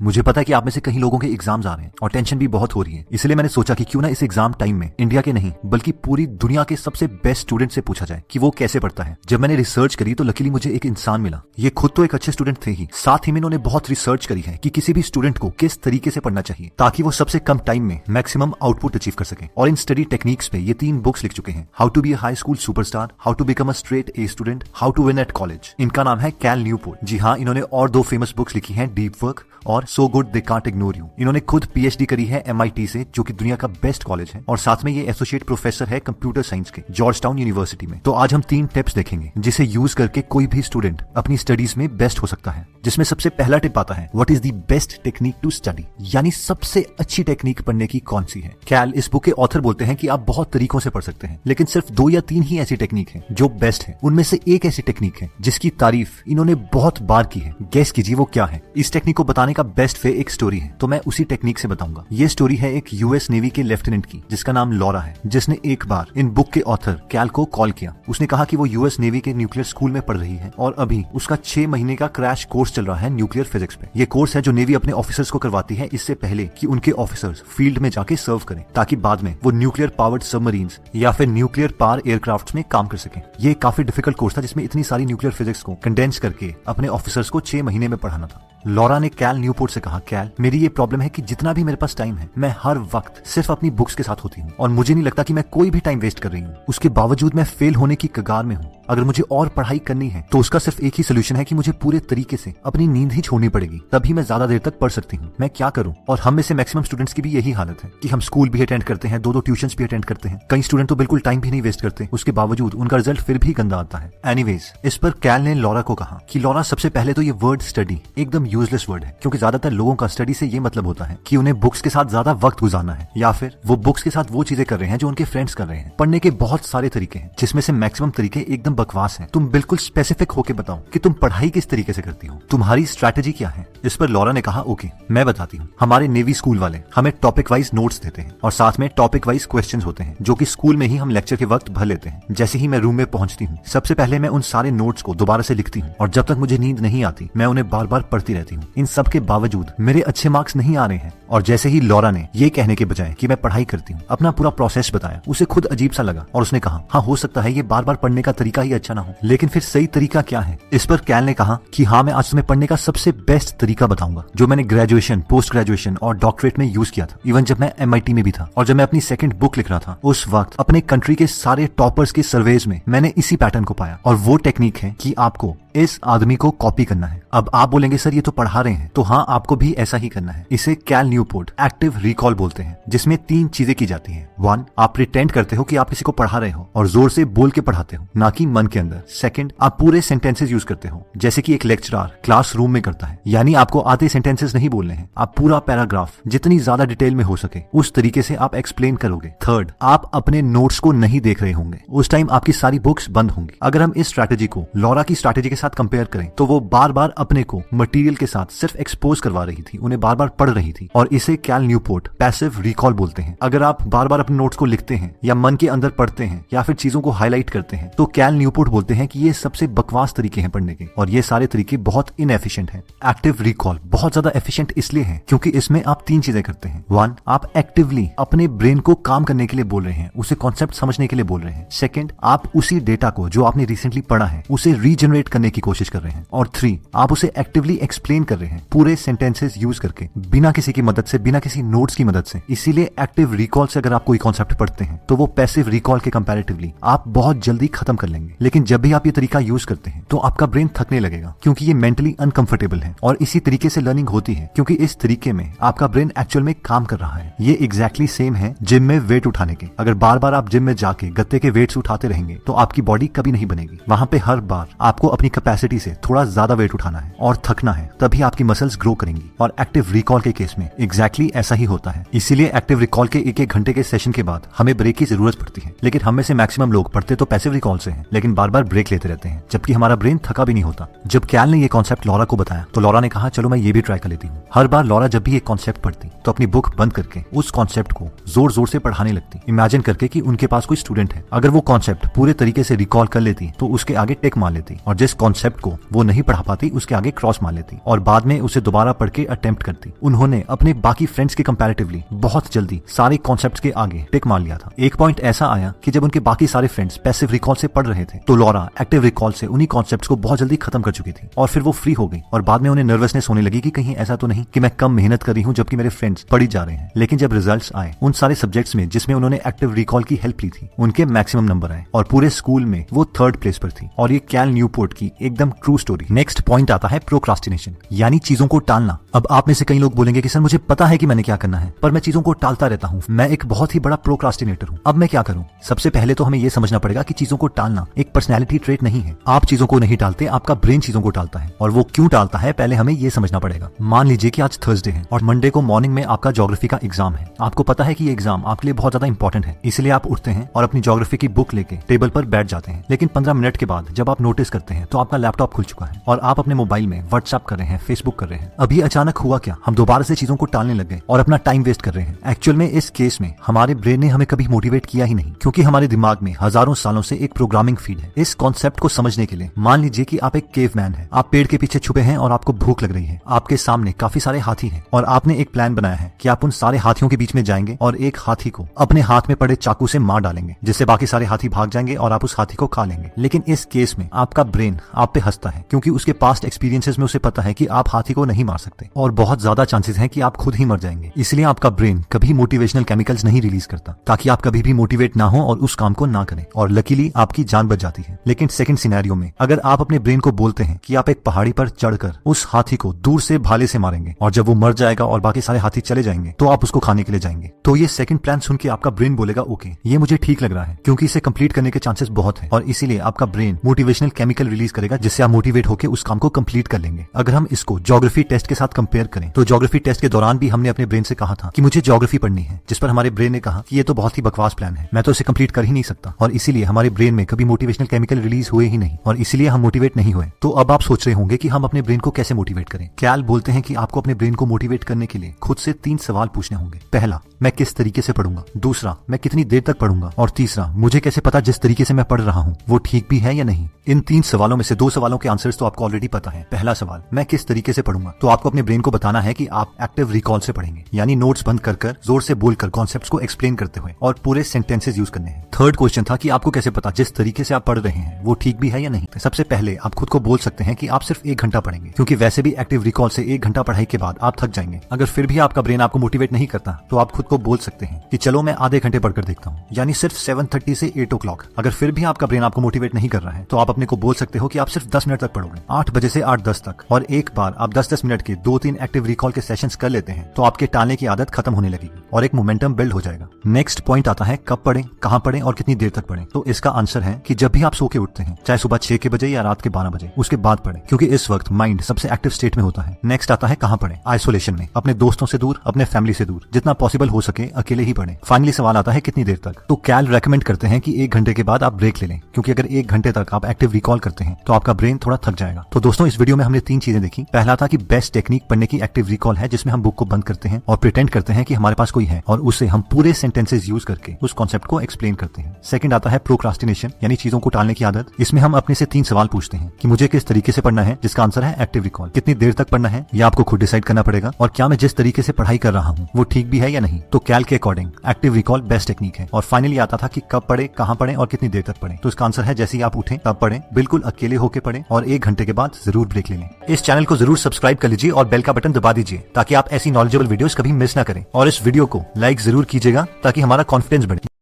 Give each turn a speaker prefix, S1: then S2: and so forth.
S1: मुझे पता है कि आप में से कई लोगों के एग्जाम्स आ रहे हैं और टेंशन भी बहुत हो रही है, इसलिए मैंने सोचा कि क्यों ना इस एग्जाम टाइम में इंडिया के नहीं बल्कि पूरी दुनिया के सबसे बेस्ट स्टूडेंट से पूछा जाए कि वो कैसे पढ़ता है। जब मैंने रिसर्च करी तो लकीली मुझे एक इंसान मिला। ये खुद तो एक अच्छे स्टूडेंट थे ही, साथ ही में इन्होंने बहुत रिसर्च करी है कि किसी भी स्टूडेंट को किस तरीके से पढ़ना चाहिए ताकि वो सबसे कम टाइम में मैक्सिमम आउटपुट अचीव कर सके। और इन स्टडी टेक्निक्स पे ये 3 बुक्स लिख चुके हैं। How to be a high school superstar, how to become a straight A student, how to win at college. इनका नाम है कैल न्यूपोर्ट। जी हाँ, इन्होंने और 2 फेमस बुक्स लिखी हैं, डीप वर्क और so good they can't ignore you. इन्होंने खुद पीएचडी करी है MIT से, जो कि दुनिया का बेस्ट कॉलेज है, और साथ में ये एसोसिएट प्रोफेसर है कंप्यूटर साइंस के जॉर्जटाउन यूनिवर्सिटी में। तो आज हम 3 टिप्स देखेंगे जिसे यूज करके कोई भी स्टूडेंट अपनी स्टडीज में बेस्ट हो सकता है। जिसमें सबसे पहला टिप आता है, what is the best technique to study, यानी सबसे अच्छी टेक्निक पढ़ने की कौन सी है। कैल इस बुक के ऑथर बोलते हैं कि आप बहुत तरीकों से पढ़ सकते हैं, लेकिन सिर्फ 2 या 3 ही ऐसी टेक्निक है जो बेस्ट है। उनमें से एक ऐसी टेक्निक है जिसकी तारीफ इन्होंने बहुत बार की है। गेस कीजिए वो क्या है। इस टेक्निक को बताने का बेस्ट वे एक स्टोरी है, तो मैं उसी टेक्निक से बताऊंगा। ये स्टोरी है एक यूएस नेवी के लेफ्टिनेंट की जिसका नाम लॉरा है, जिसने एक बार इन बुक के ऑथर कैल को कॉल किया। उसने कहा कि वो यूएस नेवी के न्यूक्लियर स्कूल में पढ़ रही है और अभी उसका 6 महीने का क्रैश कोर्स चल रहा है न्यूक्लियर फिजिक्स पे। ये कोर्स है जो नेवी अपने ऑफिसर्स को करवाती है इससे पहले कि उनके ऑफिसर्स फील्ड में जाके सर्व करें, ताकि बाद में वो न्यूक्लियर पावर्ड सबमरीन्स या फिर न्यूक्लियर पावर एयरक्राफ्ट में काम कर सके। ये काफी डिफिकल्ट कोर्स था जिसमें इतनी सारी न्यूक्लियर फिजिक्स को कंडेंस करके अपने ऑफिसर्स को 6 महीने में पढ़ाना था। लॉरा ने कैल न्यूपोर्ट से कहा, कैल मेरी ये प्रॉब्लम है कि जितना भी मेरे पास टाइम है मैं हर वक्त सिर्फ अपनी बुक्स के साथ होती हूँ और मुझे नहीं लगता कि मैं कोई भी टाइम वेस्ट कर रही हूँ। उसके बावजूद मैं फेल होने की कगार में हूँ। अगर मुझे और पढ़ाई करनी है तो उसका सिर्फ एक ही सोल्यूशन है कि मुझे पूरे तरीके से अपनी नींद ही छोड़नी पड़ेगी, तभी मैं ज्यादा देर तक पढ़ सकती हूँ। मैं क्या करूँ। और हम में से मैक्सिमम स्टूडेंट्स की भी यही हालत है कि हम स्कूल भी अटेंड करते हैं, 2-2 ट्यूशंस भी अटेंड करते हैं। कई स्टूडेंट तो बिल्कुल टाइम भी नहीं वेस्ट करते, उसके बावजूद उनका रिजल्ट फिर भी गंदा आता है। एनीवेज, इस पर कैल ने लॉरा को कहा कि लॉरा, सबसे पहले तो ये वर्ड स्टडी एकदम यूजलेस वर्ड है, क्योंकि ज्यादातर लोगों का स्टडी से ये मतलब होता है कि उन्हें बुक्स के साथ ज्यादा वक्त गुजारना है, या फिर वो बुक्स के साथ वो चीजें कर रहे हैं जो उनके फ्रेंड्स कर रहे हैं। पढ़ने के बहुत सारे तरीके हैं जिसमें से मैक्सिमम तरीके एकदम बकवास हैं। तुम बिल्कुल स्पेसिफिक होके बताओ कि तुम पढ़ाई किस तरीके से करती हो, तुम्हारी स्ट्रैटेजी क्या है। इस पर लॉरा ने कहा, ओके मैं बताती हूँ। हमारे नेवी स्कूल वाले हमें टॉपिक वाइज नोट्स देते हैं और साथ में टॉपिक वाइज क्वेश्चंस होते हैं जो कि स्कूल में ही हम लेक्चर के वक्त भर लेते हैं। जैसे ही मैं रूम में पहुंचती हूँ, सबसे पहले मैं उन सारे नोट्स को दोबारा से लिखती हूँ और जब तक मुझे नींद नहीं आती मैं उन्हें बार बार पढ़ती रहती हूँ। इन सब के बावजूद मेरे अच्छे मार्क्स नहीं आ रहे हैं। और जैसे ही लॉरा ने ये कहने के बजाय कि मैं पढ़ाई करती हूँ अपना पूरा प्रोसेस बताया, उसे खुद अजीब सा लगा और उसने कहा, हाँ हो सकता है ये बार बार पढ़ने का तरीका ही अच्छा ना हो, लेकिन फिर सही तरीका क्या है। इस पर कैल ने कहा कि हाँ, मैं आज तुम्हें पढ़ने का सबसे बेस्ट तरीका बताऊंगा जो मैंने ग्रेजुएशन, पोस्ट ग्रेजुएशन और डॉक्टरेट में यूज किया था, इवन जब मैं MIT में भी था। और जब मैं अपनी सेकंड बुक लिख रहा था उस वक्त अपने कंट्री के सारे टॉपर्स के सर्वेज में मैंने इसी पैटर्न को पाया। और वो टेक्निक है कि आपको इस आदमी को कॉपी करना है। अब आप बोलेंगे सर ये तो पढ़ा रहे हैं, तो हाँ आपको भी ऐसा ही करना है। इसे कैल न्यूपोर्ट एक्टिव रिकॉल बोलते हैं, जिसमें 3 चीजें की जाती हैं। 1, आप प्रिटेंड करते हो कि आप किसी को पढ़ा रहे हो और जोर से बोल के पढ़ाते हो, ना कि मन के अंदर। 2, आप पूरे सेंटेंसेस यूज करते हो जैसे कि एक लेक्चरर क्लासरूम में करता है, यानी आपको आधे सेंटेंसेस नहीं बोलने हैं, आप पूरा पैराग्राफ जितनी ज्यादा डिटेल में हो सके उस तरीके से आप एक्सप्लेन करोगे। 3, आप अपने नोट्स को नहीं देख रहे होंगे, उस टाइम आपकी सारी बुक्स बंद होंगी। अगर हम इस स्ट्रैटेजी को लॉरा की स्ट्रैटेजी के साथ कंपेयर करें तो वो बार बार अपने को मटेरियल के साथ सिर्फ एक्सपोज करवा रही थी, उन्हें बार बार पढ़ रही थी, और इसे कैल न्यूपोर्ट पैसिव रिकॉल बोलते हैं। अगर आप बार बार अपने नोट्स को लिखते हैं या मन के अंदर पढ़ते हैं या फिर चीजों को हाईलाइट करते हैं तो कैल न्यूपोर्ट बोलते हैं कि ये सबसे बकवास तरीके हैं पढ़ने के और ये सारे तरीके बहुत इनएफिशिएंट हैं। एक्टिव रिकॉल बहुत ज्यादा एफिशिएंट इसलिए है क्योंकि इसमें आप 3 चीजें करते हैं। 1, आप एक्टिवली अपने ब्रेन को काम करने के लिए बोल रहे हैं, उसे कॉन्सेप्ट समझने के लिए बोल रहे हैं। 2, आप उसी डेटा को जो आपने रिसेंटली पढ़ा है उसे रीजनरेट करने की कोशिश कर रहे हैं। और 3, आप उसे एक्टिवली एक्सप्लेन कर रहे हैं पूरे सेंटेंसेस यूज करके, बिना किसी की मदद से, बिना किसी नोट्स की मदद से। इसीलिए एक्टिव रिकॉल से अगर आप कोई कॉन्सेप्ट पढ़ते हैं तो वो पैसिव रिकॉल के कंपैरेटिवली आप बहुत जल्दी खत्म कर लेंगे। लेकिन जब भी आप ये तरीका यूज करते हैं तो आपका ब्रेन थकने लगेगा क्योंकि ये मेंटली अनकंफर्टेबल है और इसी तरीके से लर्निंग होती है क्योंकि इस तरीके में आपका ब्रेन एक्चुअल में काम कर रहा है। ये एग्जैक्टली सेम है जिम में वेट उठाने के। अगर बार बार आप जिम में जाके गत्ते के वेट्स उठाते रहेंगे तो आपकी बॉडी कभी नहीं बनेगी। वहां पे हर बार आपको अपनी कैपेसिटी से थोड़ा ज्यादा वेट उठाना है और थकना है, तभी आपकी मसल्स ग्रो करेंगी। और एक्टिव रिकॉल के केस में एग्जैक्टली ऐसा ही होता है। इसीलिए एक्टिव रिकॉल के 1-1 घंटे के सेशन के बाद हमें ब्रेक की जरूरत पड़ती है। लेकिन हम में से मैक्सिमम लोग पढ़ते तो पैसिव रिकॉल से हैं, लेकिन बार बार ब्रेक लेते रहते हैं जबकि हमारा ब्रेन थका भी नहीं होता। जब कैल ने ये कॉन्सेप्ट लॉरा को बताया तो लॉरा ने कहा चलो मैं ये भी ट्राई कर लेती हूँ। हर बार लॉरा जब भी एक कॉन्सेप्ट पढ़ती तो अपनी बुक बंद करके उस कॉन्सेप्ट को जोर जोर से पढ़ाने लगती, इमेजिन करके कि उनके पास कोई स्टूडेंट है। अगर वो कॉन्सेप्ट पूरे तरीके से रिकॉल कर लेती तो उसके आगे टिक मार लेती और जिस कॉन्सेप्ट को वो नहीं पढ़ा पाती उसके आगे क्रॉस मार लेती और बाद में उसे दोबारा पढ़ के अटेम्प्ट करती। उन्होंने अपने बाकी फ्रेंड्स के कंपैरेटिवली बहुत जल्दी सारे कॉन्सेप्ट्स के आगे टिक मार लिया था। एक पॉइंट ऐसा आया कि जब उनके बाकी सारे फ्रेंड्स पैसिव रिकॉल से पढ़ रहे थे तो लॉरा एक्टिव रिकॉल से उन्हीं कॉन्सेप्ट्स को बहुत जल्दी खत्म कर चुकी थी और फिर वो फ्री हो गई और बाद में उन्हें नर्वसनेस होने लगी कि कहीं ऐसा तो नहीं कि मैं कम मेहनत कर रही हूँ जबकि मेरे फ्रेंड्स पढ़ी जा रहे हैं। लेकिन जब रिजल्ट्स आए उन सारे सब्जेक्ट्स में जिसमें उन्होंने एक्टिव रिकॉल की हेल्प ली थी उनके मैक्सिमम नंबर आए और पूरे स्कूल में वो 3rd प्लेस पर थी और ये कैल न्यूपोर्ट की एकदम ट्रू स्टोरी। नेक्स्ट पॉइंट आता है प्रोक्रास्टिनेशन यानी चीजों को टालना। अब आप में से कई लोग बोलेंगे कि सर मुझे पता है कि मैंने क्या करना है पर मैं चीजों को टालता रहता हूँ, मैं एक बहुत ही बड़ा प्रोक्रास्टिनेटर हूँ, अब मैं क्या करूँ। सबसे पहले तो हमें ये समझना पड़ेगा कि चीजों को टालना एक पर्सनैलिटी ट्रेट नहीं है। आप चीजों को नहीं टालते, आपका ब्रेन चीजों को टालता है और वो क्यों टालता है पहले हमें ये समझना पड़ेगा। मान लीजिए कि आज थर्सडे है और मंडे को मॉर्निंग में आपका ज्योग्राफी का एग्जाम है। आपको पता है कि ये एग्जाम आपके लिए बहुत ज्यादा इंपॉर्टेंट है, इसलिए आप उठते हैं और अपनी ज्योग्राफी की बुक लेके टेबल पर बैठ जाते हैं। लेकिन 15 मिनट के बाद जब आप नोटिस करते हैं तो आपका लैपटॉप खुल चुका है और आप अपने मोबाइल में व्हाट्सएप कर रहे हैं, फेसबुक कर रहे हैं। अभी अचानक हुआ क्या, हम दोबारा से चीजों को टालने लग गए और अपना टाइम वेस्ट कर रहे हैं। एक्चुअल में इस केस में हमारे ब्रेन ने हमें कभी मोटिवेट किया ही नहीं क्योंकि हमारे दिमाग में हजारों सालों से एक प्रोग्रामिंग फीड है। इस कॉन्सेप्ट को समझने के लिए मान लीजिए कि आप एक केवमैन हैं, आप पेड़ के पीछे छुपे हैं और आपको भूख लग रही है। आपके सामने काफी सारे हाथी हैं और आपने एक प्लान बनाया है कि आप उन सारे हाथियों के बीच में जाएंगे और एक हाथी को अपने हाथ में पड़े चाकू से मार डालेंगे जिससे बाकी सारे हाथी भाग जाएंगे और आप उस हाथी को खा लेंगे। लेकिन इस केस में आपका ब्रेन आप पे हंसता है क्योंकि उसके पास्ट एक्सपीरियंसेस में उसे पता है कि आप हाथी को नहीं मार सकते और बहुत ज्यादा चांसेस हैं कि आप खुद ही मर जाएंगे। इसलिए आपका ब्रेन कभी मोटिवेशनल केमिकल्स नहीं रिलीज करता ताकि आप कभी भी मोटिवेट ना हो और उस काम को ना करें और लकीली आपकी जान बच जाती है। लेकिन सेकंड सिनेरियो में अगर आप अपने ब्रेन को बोलते हैं कि आप एक पहाड़ी पर चढ़कर उस हाथी को दूर से भाले से मारेंगे और जब वो मर जाएगा और बाकी सारे हाथी चले जाएंगे तो आप उसको खाने के लिए जाएंगे, तो ये सेकंड प्लान सुन के आपका ब्रेन बोलेगा ओके ये मुझे ठीक लग रहा है क्योंकि इसे कंप्लीट करने के चांसेस बहुत है और इसीलिए आपका ब्रेन मोटिवेशनल केमिकल रिलीज करेगा जिससे आप मोटिवेट होकर उस काम को कंप्लीट कर लेंगे। अगर हम इसको ज्योग्राफी टेस्ट के साथ कंपेयर करें तो ज्योग्राफी टेस्ट के दौरान भी हमने अपने ब्रेन से कहा था कि मुझे ज्योग्राफी पढ़नी है, जिस पर हमारे ब्रेन ने कहा कि ये तो बहुत ही बकवास प्लान है, मैं तो इसे कंप्लीट कर ही नहीं सकता और इसीलिए हमारे ब्रेन में कभी मोटिवेशनल केमिकल रिलीज हुए ही नहीं और इसीलिए हम मोटिवेट नहीं हुए। तो अब आप सोच रहे होंगे कि हम अपने ब्रेन को कैसे मोटिवेट करें। कैल बोलते हैं कि आपको अपने ब्रेन को मोटिवेट करने के लिए खुद से 3 सवाल पूछने होंगे। पहला, मैं किस तरीके से पढ़ूंगा। दूसरा, मैं कितनी देर तक पढ़ूंगा। और तीसरा, मुझे कैसे पता जिस तरीके से मैं पढ़ रहा हूँ वो ठीक भी है या नहीं। इन 3 सवालों में से 2 सवालों के आंसर्स तो आपको ऑलरेडी पता है। पहला सवाल, मैं किस तरीके से पढ़ूंगा, तो आपको अपने ब्रेन को बताना है कि आप एक्टिव रिकॉल से पढ़ेंगे यानी नोट्स बंद कर जोर से बोलकर कॉन्सेप्ट्स को एक्सप्लेन करते हुए और पूरे सेंटेंसेस यूज करने हैं। थर्ड क्वेश्चन था कि आपको कैसे पता जिस तरीके से आप पढ़ रहे हैं वो ठीक भी है या नहीं। सबसे पहले आप खुद को बोल सकते हैं कि आप सिर्फ 1 घंटा पढ़ेंगे क्योंकि वैसे भी एक्टिव रिकॉल से 1 घंटा पढ़ाई के बाद आप थक जाएंगे। अगर फिर भी आपका ब्रेन आपको मोटिवेट नहीं करता तो आप खुद को बोल सकते हैं कि चलो मैं आधे घंटे पढ़कर देखता हूँ यानी सिर्फ 7:30 से 8 o'clock। अगर फिर भी आपका ब्रेन आपको मोटिवेट नहीं कर रहा है तो आप अपने को बोल सकते हो कि आप सिर्फ 10 मिनट तक पढ़ोगे, 8 बजे से 8:10 तक। और एक बार आप 10-10 मिनट के 2-3 एक्टिव रिकॉल के सेशंस कर लेते हैं तो आपके टालने की आदत खत्म होने लगेगी और एक मोमेंटम बिल्ड हो जाएगा। नेक्स्ट पॉइंट आता है कब पढ़ें, कहां पढ़ें और कितनी देर तक पढ़ें। तो इसका आंसर है कि जब भी आप सो के उठते हैं, चाहे सुबह 6 बजे या रात के 12 बजे, उसके बाद पढ़ें क्योंकि इस वक्त माइंड सबसे एक्टिव स्टेट में होता है। नेक्स्ट आता है कहां पढ़ें, आइसोलेशन में, अपने दोस्तों से दूर, अपने फैमिली से दूर, जितना पॉसिबल हो सके अकेले ही पढ़ें। फाइनली सवाल आता है कितनी देर तक। तो कैल रेकमेंड करते हैं कि 1 घंटे के बाद आप ब्रेक ले लें क्योंकि अगर 1 घंटे तक आप एक्टिव रिकॉल करते हैं तो आपका ब्रेन थोड़ा थक जाएगा। तो दोस्तों इस वीडियो में हमने 3 चीजें देखी। पहला था कि बेस्ट टेक्निक पढ़ने की एक्टिव रिकॉल है जिसमें हम बुक को बंद करते हैं और प्रिटेंड करते हैं कि हमारे पास कोई है और उसे हम पूरे सेंटेंसेस यूज करके उस कॉन्सेप्ट को एक्सप्लेन करते हैं। सेकंड आता है प्रोक्रास्टिनेशन यानी चीजों को टालने की आदत। इसमें हम अपने से 3 सवाल पूछते हैं कि मुझे किस तरीके से पढ़ना है, जिसका आंसर है एक्टिव रिकॉल। कितनी देर तक पढ़ना है यह आपको खुद डिसाइड करना पड़ेगा और क्या मैं जिस तरीके से पढ़ाई कर रहा हूँ वो ठीक भी है या नहीं। तो कैल के according active recall best technique है। और फाइनली आता था कि कब पढ़े, कहां पढ़े और कितनी देर तक पढ़े। तो इसका आंसर है जैसे ही आप उठें तब पढ़ें, बिल्कुल अकेले होकर पढ़ें और 1 घंटे के बाद जरूर ब्रेक ले लें। इस चैनल को जरूर सब्सक्राइब कर लीजिए और बेल का बटन दबा दीजिए ताकि आप ऐसी नॉलेजेबल वीडियोस कभी मिस ना करें और इस वीडियो को लाइक जरूर कीजिएगा ताकि हमारा कॉन्फिडेंस बढ़े।